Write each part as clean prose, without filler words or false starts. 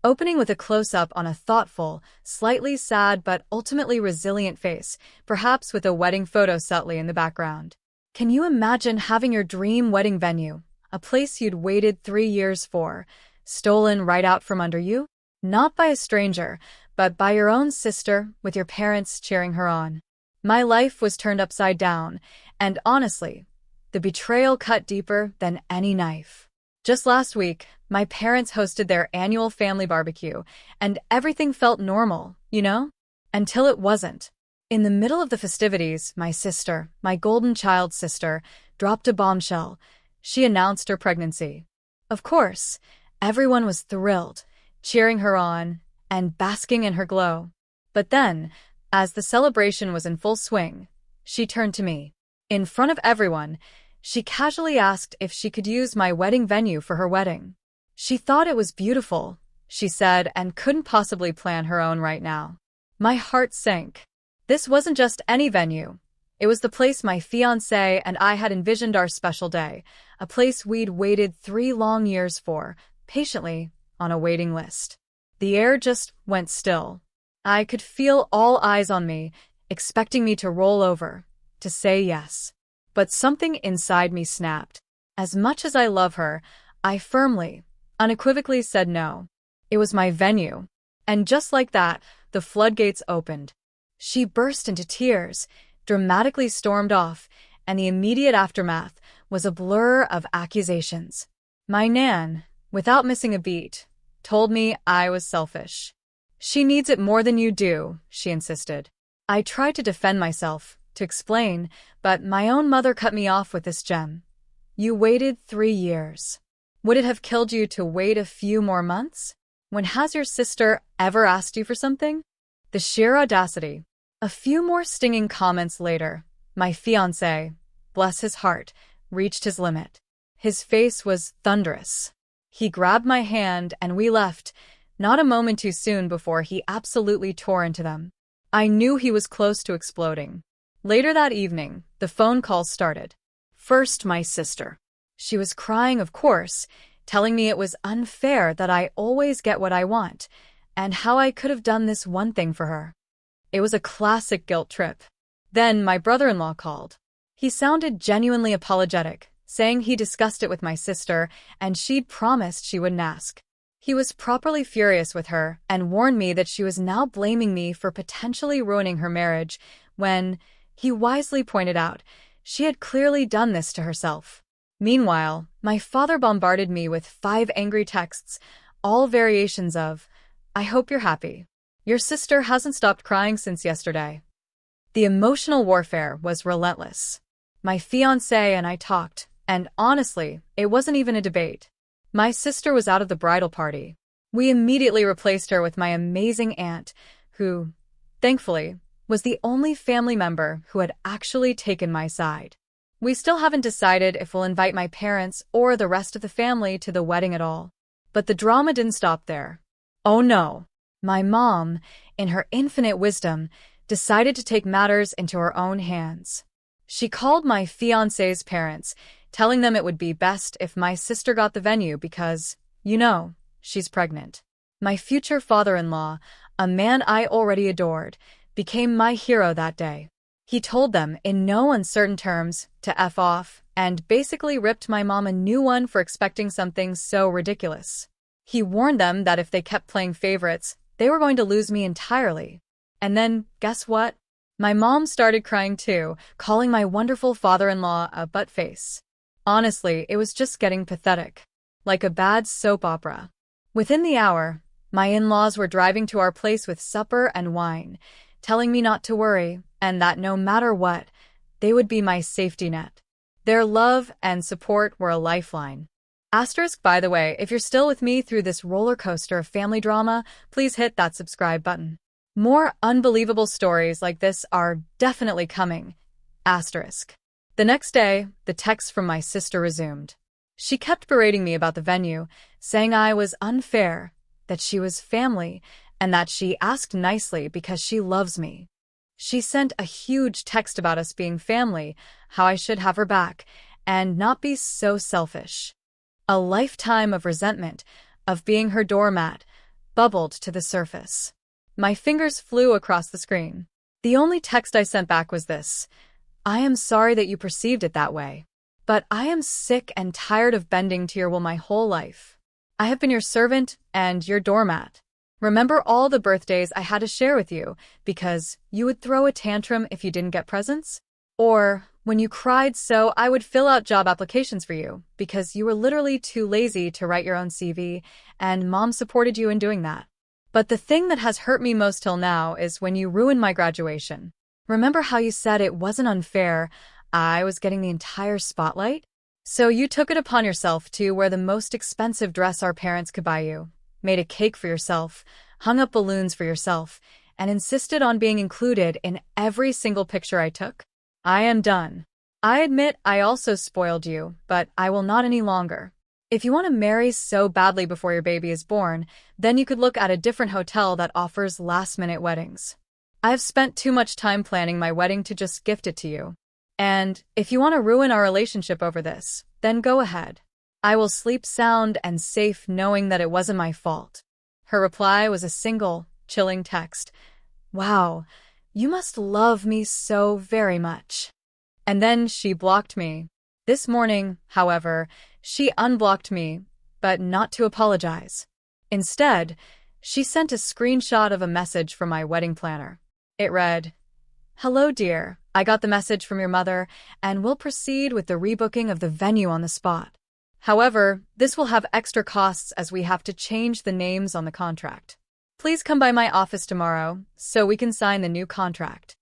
opening with a close-up on a thoughtful, slightly sad but ultimately resilient face, perhaps with a wedding photo subtly in the background. Can you imagine having your dream wedding venue, a place you'd waited 3 years for, stolen right out from under you? Not by a stranger, but by your own sister, with your parents cheering her on. My life was turned upside down, and honestly, the betrayal cut deeper than any knife. Just last week, my parents hosted their annual family barbecue, and everything felt normal, until it wasn't. In the middle of the festivities, my sister, my golden child sister, dropped a bombshell. She announced her pregnancy. Of course, everyone was thrilled, cheering her on, and basking in her glow. But then, as the celebration was in full swing, she turned to me. In front of everyone, she casually asked if she could use my wedding venue for her wedding. She thought it was beautiful, she said, and couldn't possibly plan her own right now. My heart sank. This wasn't just any venue. It was the place my fiancé and I had envisioned our special day, a place we'd waited 3 long years for, patiently, on a waiting list. The air just went still. I could feel all eyes on me, expecting me to roll over, to say yes. But something inside me snapped. As much as I love her, I firmly, unequivocally said no. It was my venue. And just like that, the floodgates opened. She burst into tears, dramatically stormed off, and the immediate aftermath was a blur of accusations. My nan, without missing a beat, told me I was selfish. She needs it more than you do, she insisted. I tried to defend myself, to explain, but my own mother cut me off with this gem. You waited 3 years. Would it have killed you to wait a few more months? When has your sister ever asked you for something? The sheer audacity. A few more stinging comments later, my fiancé, bless his heart, reached his limit. His face was thunderous. He grabbed my hand and we left, not a moment too soon before he absolutely tore into them. I knew he was close to exploding. Later that evening, the phone calls started. First, my sister. She was crying, of course, telling me it was unfair that I always get what I want, and how I could have done this one thing for her. It was a classic guilt trip. Then my brother-in-law called. He sounded genuinely apologetic, saying he discussed it with my sister and she'd promised she wouldn't ask. He was properly furious with her and warned me that she was now blaming me for potentially ruining her marriage when, he wisely pointed out, she had clearly done this to herself. Meanwhile, my father bombarded me with 5 angry texts, all variations of, I hope you're happy. Your sister hasn't stopped crying since yesterday. The emotional warfare was relentless. My fiancé and I talked, and honestly, it wasn't even a debate. My sister was out of the bridal party. We immediately replaced her with my amazing aunt, who, thankfully, was the only family member who had actually taken my side. We still haven't decided if we'll invite my parents or the rest of the family to the wedding at all. But the drama didn't stop there. Oh no. My mom, in her infinite wisdom, decided to take matters into her own hands. She called my fiancé's parents, telling them it would be best if my sister got the venue because, she's pregnant. My future father-in-law, a man I already adored, became my hero that day. He told them, in no uncertain terms, to F off, and basically ripped my mom a new one for expecting something so ridiculous. He warned them that if they kept playing favorites, they were going to lose me entirely. And then, guess what? My mom started crying too, calling my wonderful father-in-law a butt-face. Honestly, it was just getting pathetic. Like a bad soap opera. Within the hour, my in-laws were driving to our place with supper and wine, telling me not to worry, and that no matter what, they would be my safety net. Their love and support were a lifeline. Asterisk, by the way, if you're still with me through this roller coaster of family drama, please hit that subscribe button. More unbelievable stories like this are definitely coming. Asterisk. The next day, the texts from my sister resumed. She kept berating me about the venue, saying I was unfair, that she was family, and that she asked nicely because she loves me. She sent a huge text about us being family, how I should have her back, and not be so selfish. A lifetime of resentment, of being her doormat, bubbled to the surface. My fingers flew across the screen. The only text I sent back was this: "I am sorry that you perceived it that way, but I am sick and tired of bending to your will my whole life. I have been your servant and your doormat. Remember all the birthdays I had to share with you because you would throw a tantrum if you didn't get presents? Or when you cried so I would fill out job applications for you because you were literally too lazy to write your own CV and mom supported you in doing that. But the thing that has hurt me most till now is when you ruined my graduation. Remember how you said it wasn't unfair, I was getting the entire spotlight? So you took it upon yourself to wear the most expensive dress our parents could buy you, made a cake for yourself, hung up balloons for yourself, and insisted on being included in every single picture I took? I am done. I admit I also spoiled you, but I will not any longer. If you want to marry so badly before your baby is born, then you could look at a different hotel that offers last-minute weddings. I've spent too much time planning my wedding to just gift it to you. And if you want to ruin our relationship over this, then go ahead. I will sleep sound and safe knowing that it wasn't my fault." Her reply was a single, chilling text. "Wow, you must love me so very much." And then she blocked me. This morning, however, she unblocked me, but not to apologize. Instead, she sent a screenshot of a message from my wedding planner. It read, "Hello, dear. I got the message from your mother, and we'll proceed with the rebooking of the venue on the spot. However, this will have extra costs as we have to change the names on the contract. Please come by my office tomorrow so we can sign the new contract."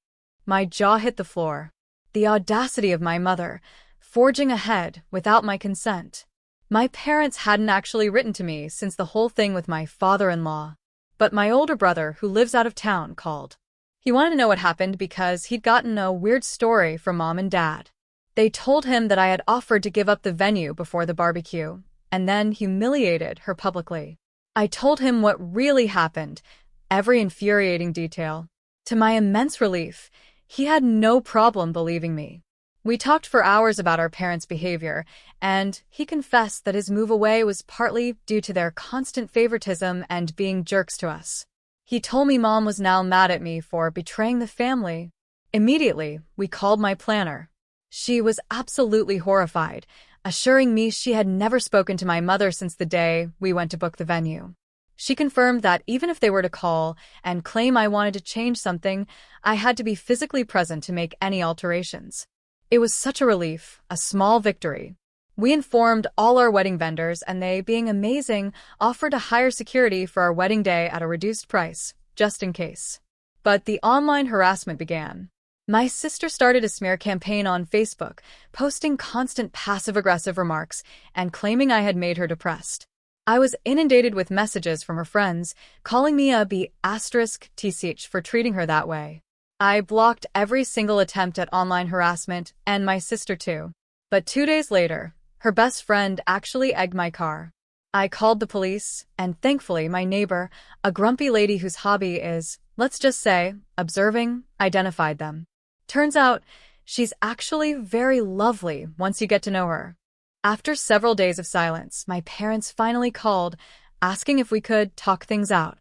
My jaw hit the floor. The audacity of my mother, forging ahead without my consent. My parents hadn't actually written to me since the whole thing with my father-in-law. But my older brother, who lives out of town, called. He wanted to know what happened because he'd gotten a weird story from mom and dad. They told him that I had offered to give up the venue before the barbecue, and then humiliated her publicly. I told him what really happened, every infuriating detail. To my immense relief, he had no problem believing me. We talked for hours about our parents' behavior, and he confessed that his move away was partly due to their constant favoritism and being jerks to us. He told me mom was now mad at me for betraying the family. Immediately, we called my planner. She was absolutely horrified, assuring me she had never spoken to my mother since the day we went to book the venue. She confirmed that even if they were to call and claim I wanted to change something, I had to be physically present to make any alterations. It was such a relief, a small victory. We informed all our wedding vendors, and they, being amazing, offered to hire security for our wedding day at a reduced price, just in case. But the online harassment began. My sister started a smear campaign on Facebook, posting constant passive-aggressive remarks and claiming I had made her depressed. I was inundated with messages from her friends, calling me a B***tch for treating her that way. I blocked every single attempt at online harassment, and my sister too. But 2 days later, her best friend actually egged my car. I called the police, and thankfully my neighbor, a grumpy lady whose hobby is, let's just say, observing, identified them. Turns out, she's actually very lovely once you get to know her. After several days of silence, my parents finally called, asking if we could talk things out.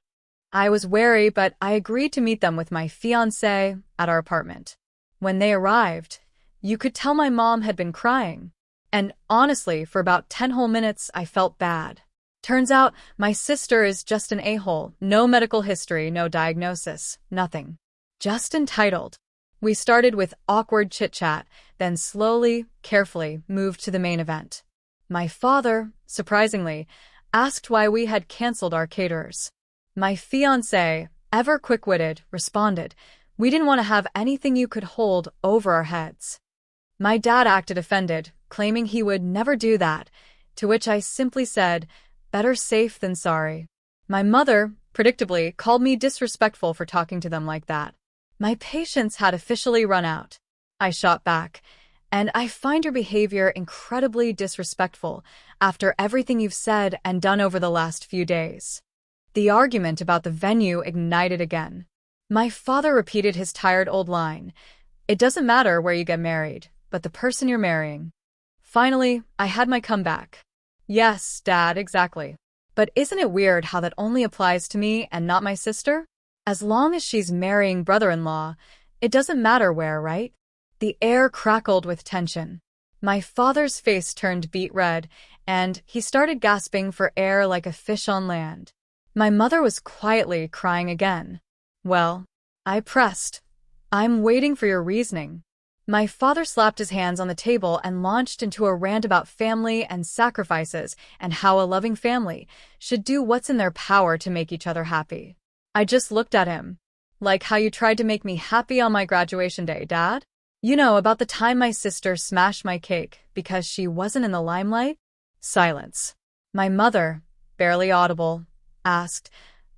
I was wary, but I agreed to meet them with my fiancé at our apartment. When they arrived, you could tell my mom had been crying. And honestly, for about 10 whole minutes, I felt bad. Turns out, my sister is just an a-hole. No medical history, no diagnosis, nothing. Just entitled. We started with awkward chit-chat, then slowly, carefully moved to the main event. My father, surprisingly, asked why we had canceled our caterers. My fiancé, ever quick-witted, responded, "We didn't want to have anything you could hold over our heads." My dad acted offended, claiming he would never do that, to which I simply said, "Better safe than sorry." My mother, predictably, called me disrespectful for talking to them like that. My patience had officially run out. I shot back, and I find your behavior incredibly disrespectful after everything you've said and done over the last few days. The argument about the venue ignited again. My father repeated his tired old line, "It doesn't matter where you get married, but the person you're marrying." Finally, I had my comeback. "Yes, Dad, exactly. But isn't it weird how that only applies to me and not my sister? As long as she's marrying brother-in-law, it doesn't matter where, right? The air crackled with tension. My father's face turned beet red, and he started gasping for air like a fish on land. My mother was quietly crying again. Well, I pressed. I'm waiting for your reasoning. My father slapped his hands on the table and launched into a rant about family and sacrifices and how a loving family should do what's in their power to make each other happy. I just looked at him. Like how you tried to make me happy on my graduation day, Dad? You know, about the time my sister smashed my cake because she wasn't in the limelight? Silence. My mother, barely audible, asked,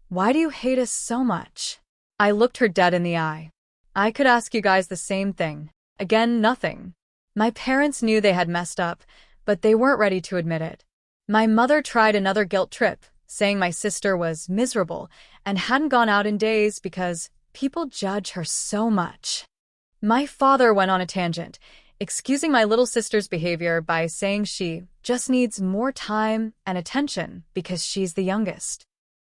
"Why do you hate us so much?" I looked her dead in the eye. I could ask you guys the same thing. Again, nothing. My parents knew they had messed up, but they weren't ready to admit it. My mother tried another guilt trip, saying my sister was miserable and hadn't gone out in days because people judge her so much. My father went on a tangent, excusing my little sister's behavior by saying she just needs more time and attention because she's the youngest.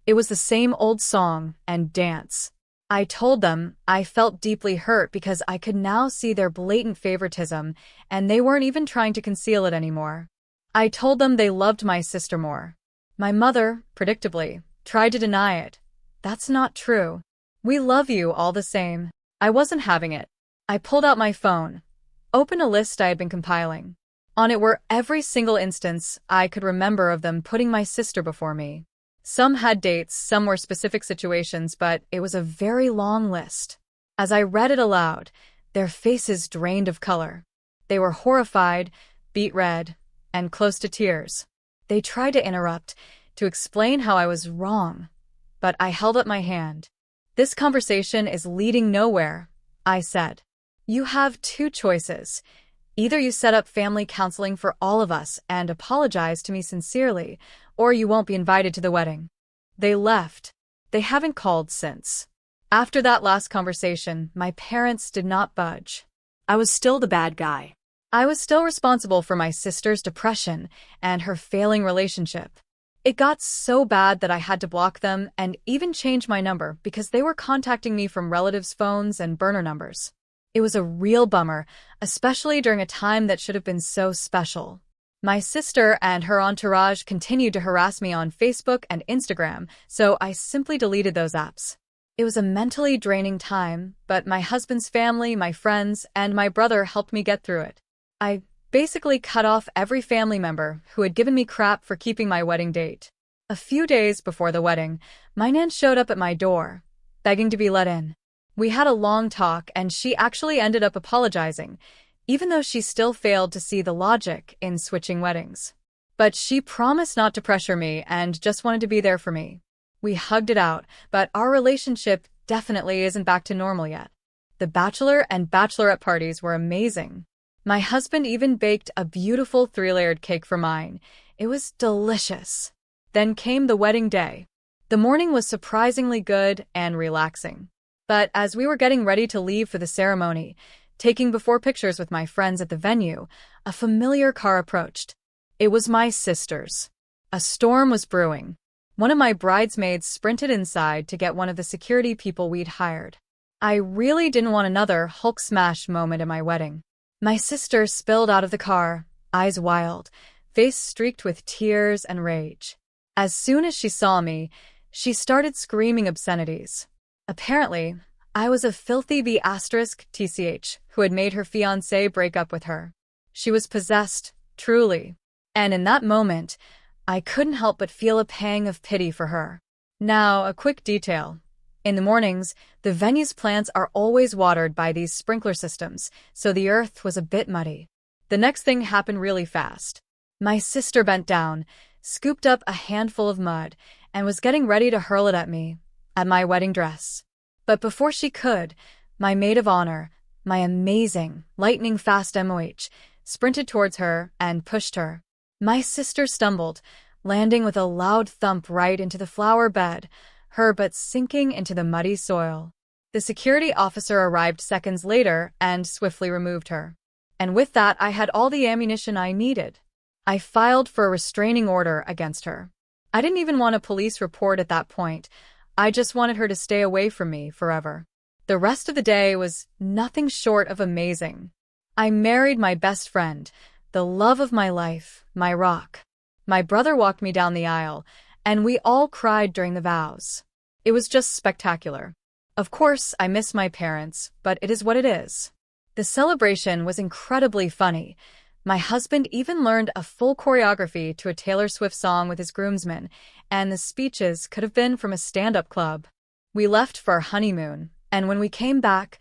It was the same old song and dance. I told them I felt deeply hurt because I could now see their blatant favoritism, and they weren't even trying to conceal it anymore. I told them they loved my sister more. My mother, predictably, tried to deny it. That's not true. We love you all the same. I wasn't having it. I pulled out my phone, opened a list I had been compiling. On it were every single instance I could remember of them putting my sister before me. Some had dates, some were specific situations, but it was a very long list. As I read it aloud, their faces drained of color. They were horrified, beet red, and close to tears. They tried to interrupt, to explain how I was wrong, but I held up my hand. "This conversation is leading nowhere," I said. "You have two choices. Either you set up family counseling for all of us and apologize to me sincerely, or you won't be invited to the wedding." They left. They haven't called since. After that last conversation, my parents did not budge. I was still the bad guy. I was still responsible for my sister's depression and her failing relationship. It got so bad that I had to block them and even change my number because they were contacting me from relatives' phones and burner numbers. It was a real bummer, especially during a time that should have been so special. My sister and her entourage continued to harass me on Facebook and Instagram, so I simply deleted those apps. It was a mentally draining time, but my husband's family, my friends, and my brother helped me get through it. I basically cut off every family member who had given me crap for keeping my wedding date. A few days before the wedding, my nan showed up at my door, begging to be let in. We had a long talk, and she actually ended up apologizing, even though she still failed to see the logic in switching weddings. But she promised not to pressure me and just wanted to be there for me. We hugged it out, but our relationship definitely isn't back to normal yet. The bachelor and bachelorette parties were amazing. My husband even baked a beautiful 3-layered cake for mine. It was delicious. Then came the wedding day. The morning was surprisingly good and relaxing. But as we were getting ready to leave for the ceremony, taking before pictures with my friends at the venue, a familiar car approached. It was my sister's. A storm was brewing. One of my bridesmaids sprinted inside to get one of the security people we'd hired. I really didn't want another Hulk smash moment at my wedding. My sister spilled out of the car, eyes wild, face streaked with tears and rage. As soon as she saw me, she started screaming obscenities. Apparently, I was a filthy B*TCH who had made her fiancé break up with her. She was possessed, truly. And in that moment, I couldn't help but feel a pang of pity for her. Now, a quick detail. In the mornings, the venue's plants are always watered by these sprinkler systems, so the earth was a bit muddy. The next thing happened really fast. My sister bent down, scooped up a handful of mud, and was getting ready to hurl it at me, at my wedding dress. But before she could, my maid of honor, my amazing, lightning-fast MOH, sprinted towards her and pushed her. My sister stumbled, landing with a loud thump right into the flower bed, her butt sinking into the muddy soil. The security officer arrived seconds later and swiftly removed her. And with that, I had all the ammunition I needed. I filed for a restraining order against her. I didn't even want a police report at that point. I just wanted her to stay away from me forever. The rest of the day was nothing short of amazing. I married my best friend, the love of my life, my rock. My brother walked me down the aisle, and we all cried during the vows. It was just spectacular. Of course, I miss my parents, but it is what it is. The celebration was incredibly funny. My husband even learned a full choreography to a Taylor Swift song with his groomsmen, and the speeches could have been from a stand-up club. We left for our honeymoon, and when we came back,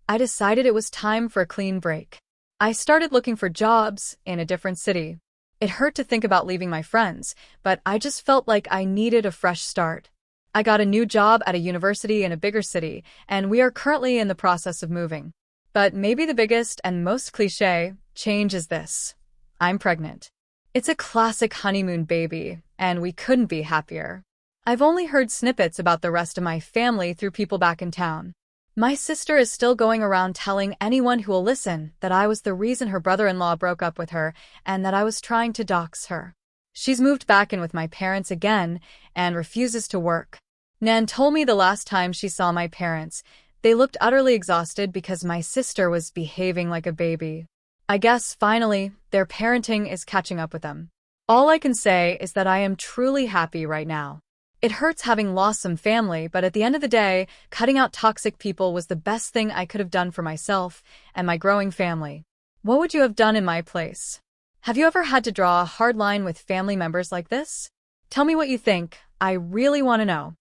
I decided it was time for a clean break. I started looking for jobs in a different city. It hurt to think about leaving my friends, but I just felt like I needed a fresh start. I got a new job at a university in a bigger city, and we are currently in the process of moving. But maybe the biggest and most cliché change is this. I'm pregnant. It's a classic honeymoon baby, and we couldn't be happier. I've only heard snippets about the rest of my family through people back in town. My sister is still going around telling anyone who will listen that I was the reason her brother-in-law broke up with her and that I was trying to dox her. She's moved back in with my parents again and refuses to work. Nan told me the last time she saw my parents, they looked utterly exhausted because my sister was behaving like a baby. I guess, finally, their parenting is catching up with them. All I can say is that I am truly happy right now. It hurts having lost some family, but at the end of the day, cutting out toxic people was the best thing I could have done for myself and my growing family. What would you have done in my place? Have you ever had to draw a hard line with family members like this? Tell me what you think. I really want to know.